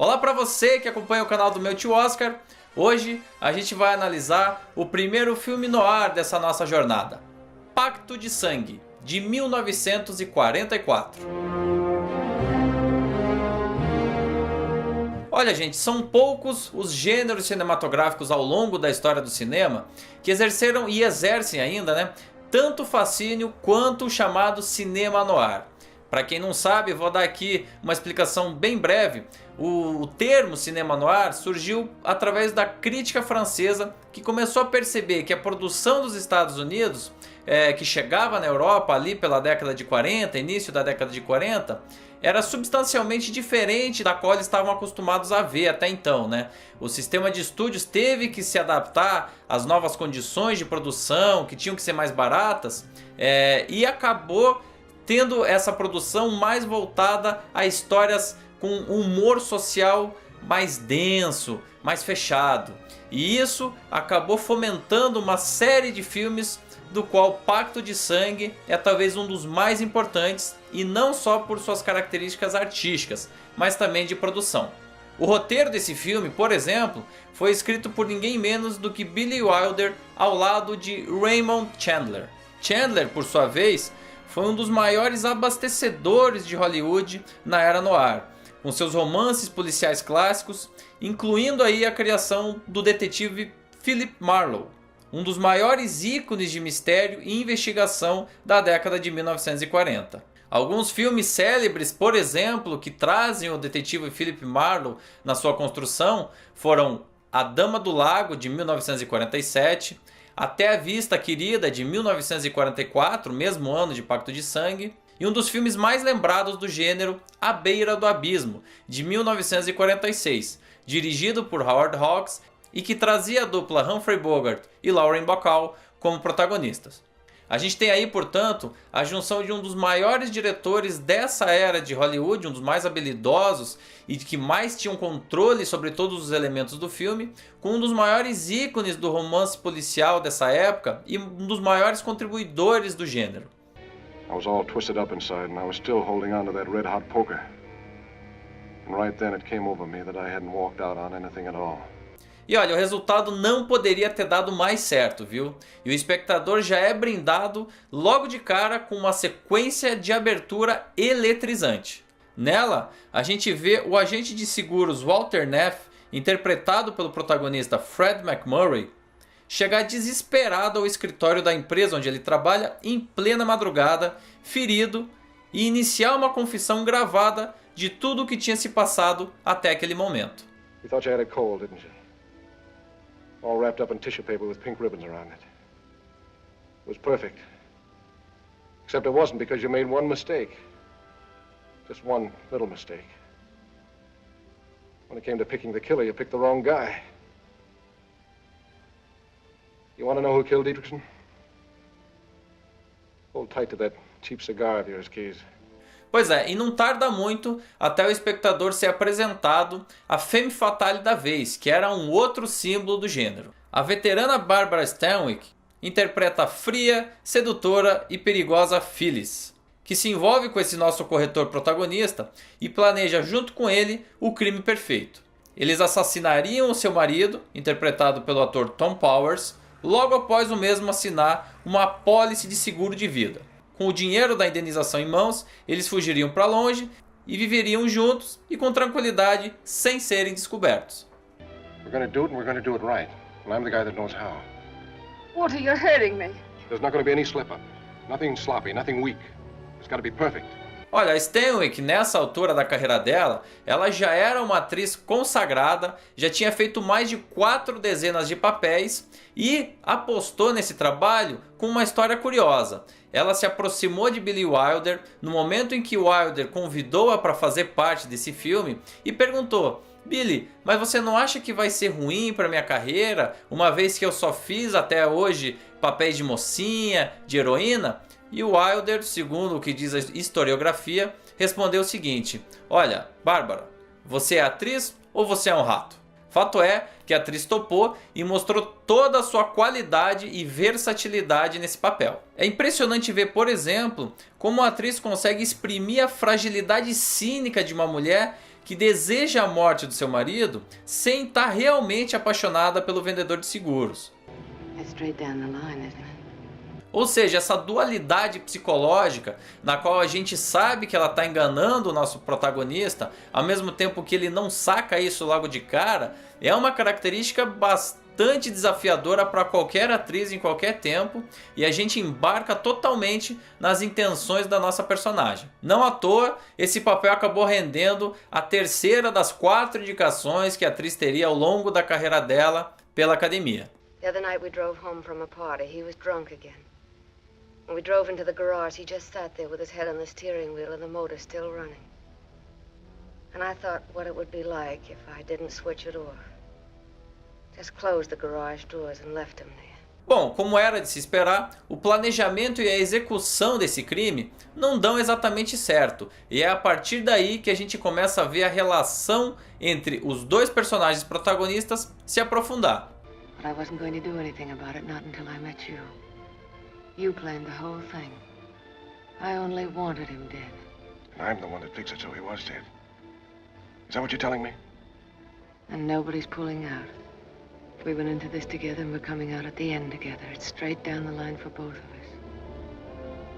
Olá para você que acompanha o canal do meu tio Oscar. Hoje a gente vai analisar o primeiro filme noir dessa nossa jornada, Pacto de Sangue, de 1944. Olha gente, são poucos os gêneros cinematográficos ao longo da história do cinema que exerceram e exercem ainda, tanto fascínio quanto o chamado cinema noir. Para quem não sabe, vou dar aqui uma explicação bem breve. O termo cinema noir surgiu através da crítica francesa, que começou a perceber que a produção dos Estados Unidos, que chegava na Europa ali pela década de 40, início da década de 40, era substancialmente diferente da qual eles estavam acostumados a ver até então, O sistema de estúdios teve que se adaptar às novas condições de produção, que tinham que ser mais baratas, e acabou tendo essa produção mais voltada a histórias com humor social mais denso, mais fechado. E isso acabou fomentando uma série de filmes, do qual Pacto de Sangue é talvez um dos mais importantes, e não só por suas características artísticas, mas também de produção. O roteiro desse filme, por exemplo, foi escrito por ninguém menos do que Billy Wilder ao lado de Raymond Chandler. Chandler, por sua vez, foi um dos maiores abastecedores de Hollywood na era noir, com seus romances policiais clássicos, incluindo aí a criação do detetive Philip Marlowe, um dos maiores ícones de mistério e investigação da década de 1940. Alguns filmes célebres, por exemplo, que trazem o detetive Philip Marlowe na sua construção foram A Dama do Lago, de 1947, Até a Vista Querida, de 1944, mesmo ano de Pacto de Sangue, e um dos filmes mais lembrados do gênero, À Beira do Abismo, de 1946, dirigido por Howard Hawks e que trazia a dupla Humphrey Bogart e Lauren Bacall como protagonistas. A gente tem aí, portanto, a junção de um dos maiores diretores dessa era de Hollywood, um dos mais habilidosos e que mais tinham controle sobre todos os elementos do filme, com um dos maiores ícones do romance policial dessa época e um dos maiores contribuidores do gênero. I was all twisted up inside and I was still holding on to that red-hot poker. And right then it came over me that I hadn't walked out on anything at all. E olha, o resultado não poderia ter dado mais certo, viu? E o espectador já é brindado logo de cara com uma sequência de abertura eletrizante. Nela, a gente vê o agente de seguros Walter Neff, interpretado pelo protagonista Fred McMurray, chegar desesperado ao escritório da empresa onde ele trabalha em plena madrugada, ferido, e iniciar uma confissão gravada de tudo o que tinha se passado até aquele momento. You thought you had a cold, didn't you? All wrapped up in tissue paper with pink ribbons around it. It was perfect. Except it wasn't, because you made one mistake. Just one little mistake. When it came to picking the killer, you picked the wrong guy. You want to know who killed Dietrichson? Hold tight to that cheap cigar of yours, Keys. Pois é, e não tarda muito até o espectador ser apresentado a femme fatale da vez, que era um outro símbolo do gênero. A veterana Barbara Stanwyck interpreta a fria, sedutora e perigosa Phyllis, que se envolve com esse nosso corretor protagonista e planeja junto com ele o crime perfeito. Eles assassinariam o seu marido, interpretado pelo ator Tom Powers, logo após o mesmo assinar uma apólice de seguro de vida. Com o dinheiro da indenização em mãos, eles fugiriam para longe e viveriam juntos e com tranquilidade, sem serem descobertos. We're going to do it and we're going to do it right. And I'm the guy that knows how. Walter, you're hurting me. There's not going to be any slip-up. Nothing sloppy, nothing weak. It's got to be perfect. Olha, a Stanwyck, nessa altura da carreira dela, ela já era uma atriz consagrada, já tinha feito mais de 4 dezenas de papéis e apostou nesse trabalho com uma história curiosa. Ela se aproximou de Billy Wilder no momento em que Wilder convidou-a para fazer parte desse filme e perguntou: Billy, mas você não acha que vai ser ruim para minha carreira, uma vez que eu só fiz até hoje papéis de mocinha, de heroína? E o Wilder, segundo o que diz a historiografia, respondeu o seguinte: olha, Bárbara, você é atriz ou você é um rato? Fato é que a atriz topou e mostrou toda a sua qualidade e versatilidade nesse papel. É impressionante ver, por exemplo, como a atriz consegue exprimir a fragilidade cínica de uma mulher que deseja a morte do seu marido sem estar realmente apaixonada pelo vendedor de seguros. It's straight down the line, isn't it? Ou seja, essa dualidade psicológica na qual a gente sabe que ela está enganando o nosso protagonista, ao mesmo tempo que ele não saca isso logo de cara, é uma característica bastante desafiadora para qualquer atriz em qualquer tempo, e a gente embarca totalmente nas intenções da nossa personagem. Não à toa, esse papel acabou rendendo a terceira das 4 indicações que a atriz teria ao longo da carreira dela pela academia. The other night we drove home from a party. He was drunk again. When we drove into the garage, he just sat there with his head on the steering wheel and the motor still running. And I thought what it would be like if I didn't switch it off. Just closed the garage doors and left him there. Bom, como era de se esperar, o planejamento e a execução desse crime não dão exatamente certo. E é a partir daí que a gente começa a ver a relação entre os dois personagens protagonistas se aprofundar. But I wasn't going to do anything about it, not until I met you. You planned the whole thing. I only wanted him dead. I'm the one that fixed it so he was dead. Is that what you're telling me? And nobody's pulling out. We went into this together and we're coming out at the end together. It's straight down the line for both of us.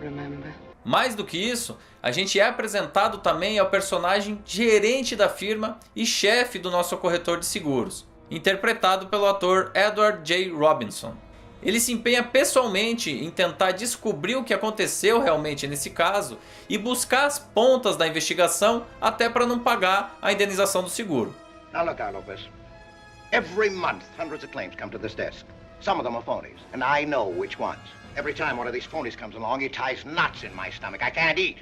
Remember? Mais do que isso, a gente é apresentado também ao personagem gerente da firma e chefe do nosso corretor de seguros, interpretado pelo ator Edward J. Robinson. Ele se empenha pessoalmente em tentar descobrir o que aconteceu realmente nesse caso e buscar as pontas da investigação até para não pagar a indenização do seguro. Now look, Lopez. Every month, hundreds of claims come to this desk. Some of them are phonies, and I know which ones. Every time one of these phonies comes along, he ties knots in my stomach. I can't eat.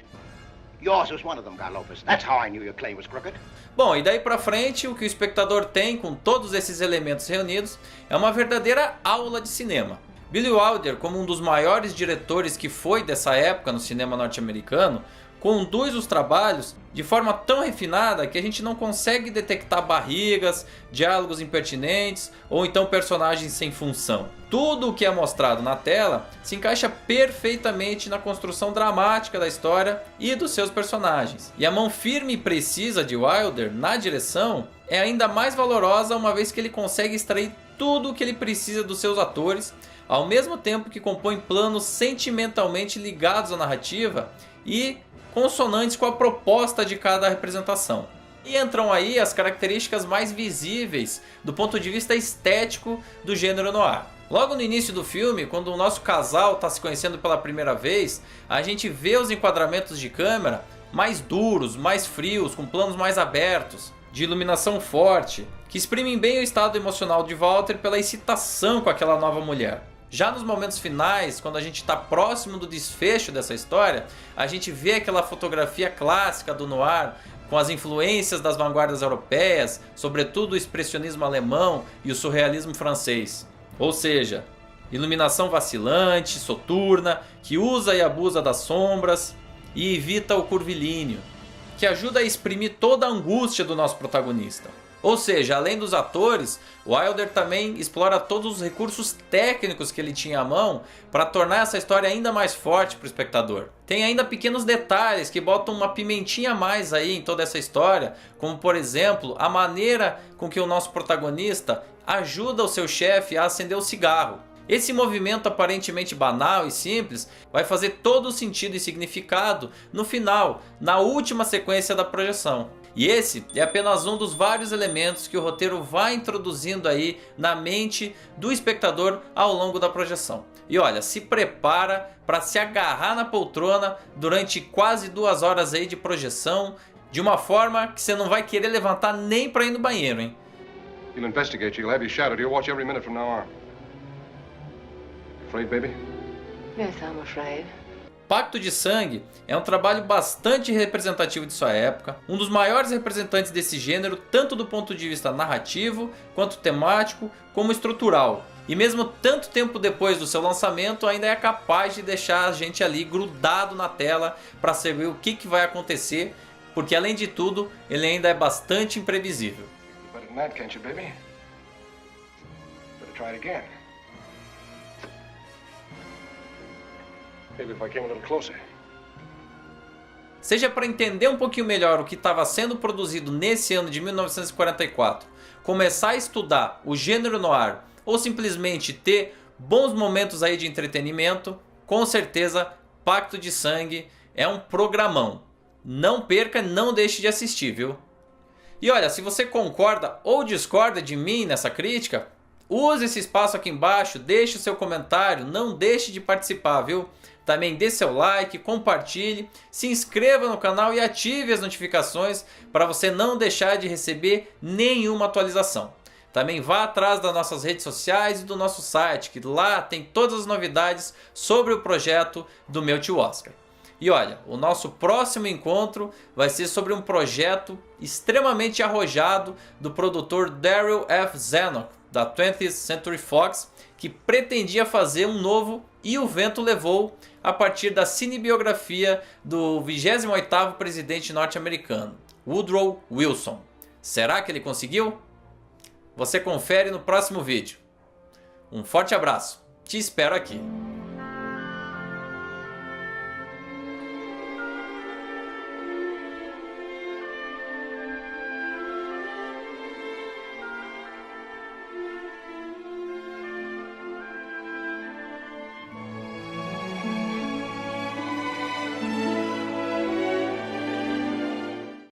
Yours was one of them, Guy Lopez. That's how I knew your claim was crooked. Bom, e daí pra frente, o que o espectador tem com todos esses elementos reunidos é uma verdadeira aula de cinema. Billy Wilder, como um dos maiores diretores que foi dessa época no cinema norte-americano, conduz os trabalhos de forma tão refinada que a gente não consegue detectar barrigas, diálogos impertinentes ou então personagens sem função. Tudo o que é mostrado na tela se encaixa perfeitamente na construção dramática da história e dos seus personagens. E a mão firme e precisa de Wilder na direção é ainda mais valorosa uma vez que ele consegue extrair tudo o que ele precisa dos seus atores, ao mesmo tempo que compõe planos sentimentalmente ligados à narrativa e consonantes com a proposta de cada representação. E entram aí as características mais visíveis do ponto de vista estético do gênero noir. Logo no início do filme, quando o nosso casal está se conhecendo pela primeira vez, a gente vê os enquadramentos de câmera mais duros, mais frios, com planos mais abertos, de iluminação forte, que exprimem bem o estado emocional de Walter pela excitação com aquela nova mulher. Já nos momentos finais, quando a gente está próximo do desfecho dessa história, a gente vê aquela fotografia clássica do noir, com as influências das vanguardas europeias, sobretudo o expressionismo alemão e o surrealismo francês. Ou seja, iluminação vacilante, soturna, que usa e abusa das sombras e evita o curvilíneo, que ajuda a exprimir toda a angústia do nosso protagonista. Ou seja, além dos atores, Wilder também explora todos os recursos técnicos que ele tinha à mão para tornar essa história ainda mais forte para o espectador. Tem ainda pequenos detalhes que botam uma pimentinha a mais aí em toda essa história, como por exemplo, a maneira com que o nosso protagonista ajuda o seu chefe a acender o cigarro. Esse movimento aparentemente banal e simples vai fazer todo o sentido e significado no final, na última sequência da projeção. E esse é apenas um dos vários elementos que o roteiro vai introduzindo aí na mente do espectador ao longo da projeção. E olha, se prepara para se agarrar na poltrona durante quase 2 horas aí de projeção, de uma forma que você não vai querer levantar nem para ir no banheiro, hein? You'll investigate. You'll have you shadowed. You'll watch every minute from now on. Afraid, baby? Yes, I'm afraid. Pacto de Sangue é um trabalho bastante representativo de sua época, um dos maiores representantes desse gênero tanto do ponto de vista narrativo, quanto temático, como estrutural. E mesmo tanto tempo depois do seu lançamento, ainda é capaz de deixar a gente ali grudado na tela para saber o que vai acontecer, porque além de tudo, ele ainda é bastante imprevisível. Better than that, can't you, baby? Better try it again. Maybe if I came a little closer. seja para entender um pouquinho melhor o que estava sendo produzido nesse ano de 1944, começar a estudar o gênero noir ou simplesmente ter bons momentos aí de entretenimento, com certeza Pacto de Sangue é um programão. Não perca, não deixe de assistir, viu? E olha, se você concorda ou discorda de mim nessa crítica, use esse espaço aqui embaixo, deixe o seu comentário, não deixe de participar, viu? Também dê seu like, compartilhe, se inscreva no canal e ative as notificações para você não deixar de receber nenhuma atualização. Também vá atrás das nossas redes sociais e do nosso site, que lá tem todas as novidades sobre o projeto do meu tio Oscar. E olha, o nosso próximo encontro vai ser sobre um projeto extremamente arrojado do produtor Darryl F. Zanuck, da 20th Century Fox, que pretendia fazer um novo E o Vento Levou a partir da cinebiografia do 28º presidente norte-americano, Woodrow Wilson. Será que ele conseguiu? Você confere no próximo vídeo. Um forte abraço, te espero aqui.